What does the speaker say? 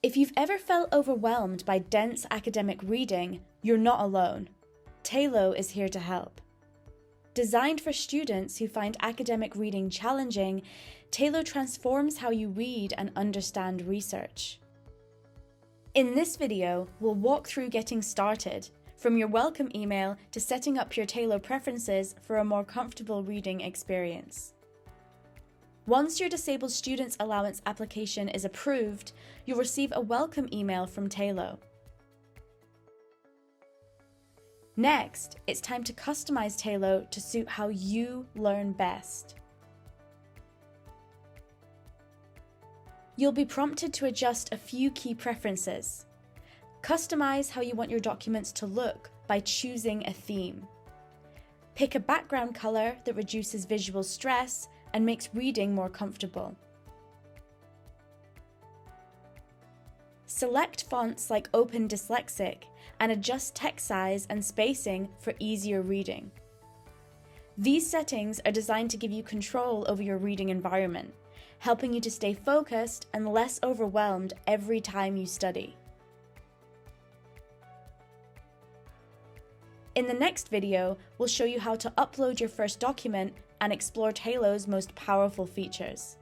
If you've ever felt overwhelmed by dense academic reading, you're not alone. Tailo is here to help. Designed for students who find academic reading challenging, Tailo transforms how you read and understand research. In this video, we'll walk through getting started, from your welcome email to setting up your Tailo preferences for a more comfortable reading experience. Once your Disabled Students Allowance application is approved, you'll receive a welcome email from Tailo. Next, it's time to customize Tailo to suit how you learn best. You'll be prompted to adjust a few key preferences. Customize how you want your documents to look by choosing a theme. Pick a background color that reduces visual stress and makes reading more comfortable. Select fonts like Open Dyslexic and adjust text size and spacing for easier reading. These settings are designed to give you control over your reading environment, helping you to stay focused and less overwhelmed every time you study. In the next video, we'll show you how to upload your first document and explore Tailo's most powerful features.